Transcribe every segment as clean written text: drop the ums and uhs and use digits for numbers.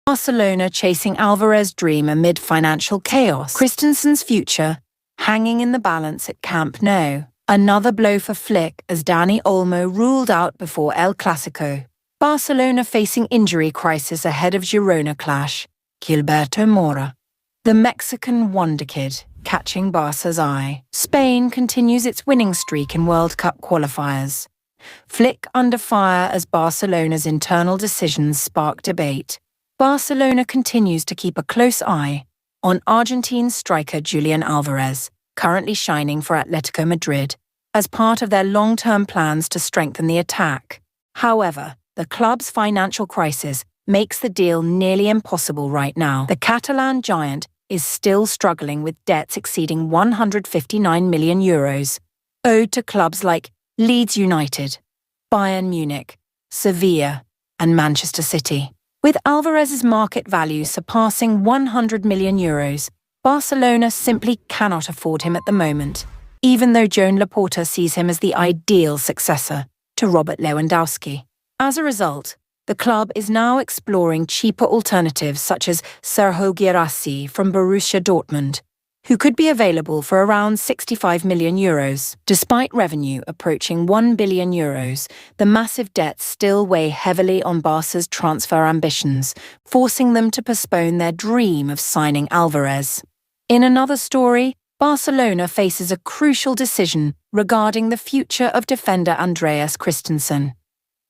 Barcelona chasing Alvarez's dream amid financial chaos. Christensen's future hanging in the balance at Camp Nou. Another blow for Flick as Dani Olmo ruled out before El Clasico. Barcelona facing injury crisis ahead of Girona clash. Gilberto Mora, the Mexican wonder kid, catching Barca's eye. Spain continues its winning streak in World Cup qualifiers. Flick under fire as Barcelona's internal decisions spark debate. Barcelona continues to keep a close eye on Argentine striker Julian Alvarez, currently shining for Atletico Madrid, as part of their long-term plans to strengthen the attack. However, the club's financial crisis makes the deal nearly impossible right now. The Catalan giant is still struggling with debts exceeding €159 million, owed to clubs like Leeds United, Bayern Munich, Sevilla, and Manchester City. With Alvarez's market value surpassing €100 million, Barcelona simply cannot afford him at the moment, even though Joan Laporta sees him as the ideal successor to Robert Lewandowski. As a result, the club is now exploring cheaper alternatives such as Serhou Guirassy from Borussia Dortmund, who could be available for around €65 million. Despite revenue approaching €1 billion, the massive debts still weigh heavily on Barca's transfer ambitions, forcing them to postpone their dream of signing Alvarez. In another story, Barcelona faces a crucial decision regarding the future of defender Andreas Christensen,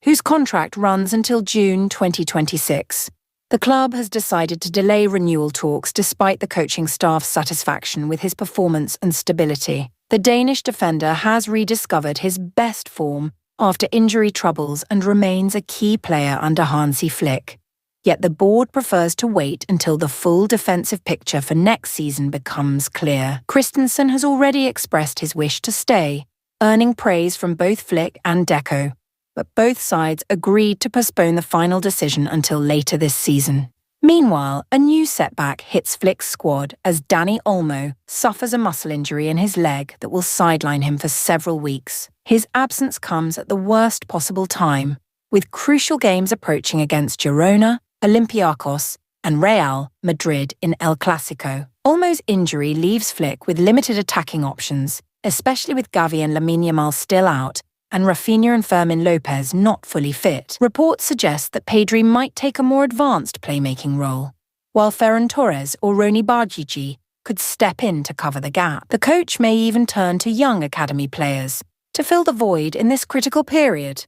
whose contract runs until June 2026. The club has decided to delay renewal talks despite the coaching staff's satisfaction with his performance and stability. The Danish defender has rediscovered his best form after injury troubles and remains a key player under Hansi Flick. Yet the board prefers to wait until the full defensive picture for next season becomes clear. Christensen has already expressed his wish to stay, earning praise from both Flick and Deco, but both sides agreed to postpone the final decision until later this season. Meanwhile, a new setback hits Flick's squad as Dani Olmo suffers a muscle injury in his leg that will sideline him for several weeks. His absence comes at the worst possible time, with crucial games approaching against Girona, Olympiacos, and Real Madrid in El Clasico. Olmo's injury leaves Flick with limited attacking options, especially with Gavi and Lamine Yamal still out, and Rafinha and Fermin Lopez not fully fit. Reports suggest that Pedri might take a more advanced playmaking role, while Ferran Torres or Roni Bargici could step in to cover the gap. The coach may even turn to young academy players to fill the void in this critical period.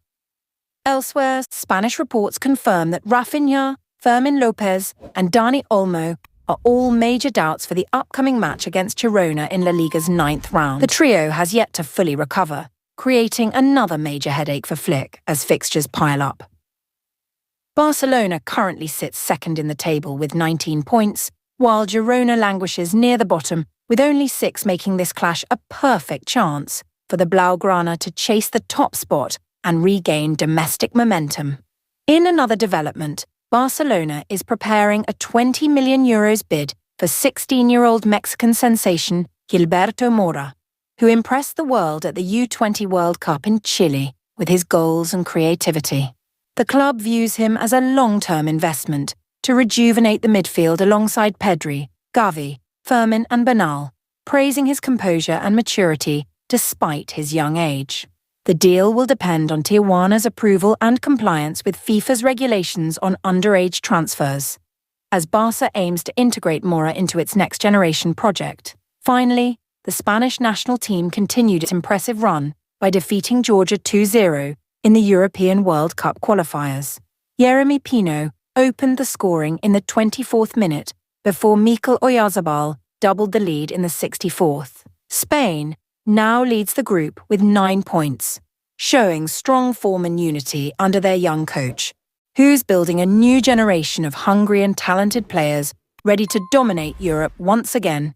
Elsewhere, Spanish reports confirm that Rafinha, Fermin Lopez, and Dani Olmo are all major doubts for the upcoming match against Girona in La Liga's 9th round. The trio has yet to fully recover, creating another major headache for Flick as fixtures pile up. Barcelona currently sits second in the table with 19 points, while Girona languishes near the bottom, with only 6, making this clash a perfect chance for the Blaugrana to chase the top spot and regain domestic momentum. In another development, Barcelona is preparing a €20 million bid for 16-year-old Mexican sensation Gilberto Mora, who impressed the world at the U20 World Cup in Chile with his goals and creativity. The club views him as a long-term investment to rejuvenate the midfield alongside Pedri, Gavi, Fermin and Bernal, praising his composure and maturity despite his young age. The deal will depend on Tijuana's approval and compliance with FIFA's regulations on underage transfers, as Barca aims to integrate Mora into its next-generation project. Finally, the Spanish national team continued its impressive run by defeating Georgia 2-0 in the European World Cup qualifiers. Yeremy Pino opened the scoring in the 24th minute before Mikel Oyarzabal doubled the lead in the 64th. Spain now leads the group with 9 points, showing strong form and unity under their young coach, who's building a new generation of hungry and talented players ready to dominate Europe once again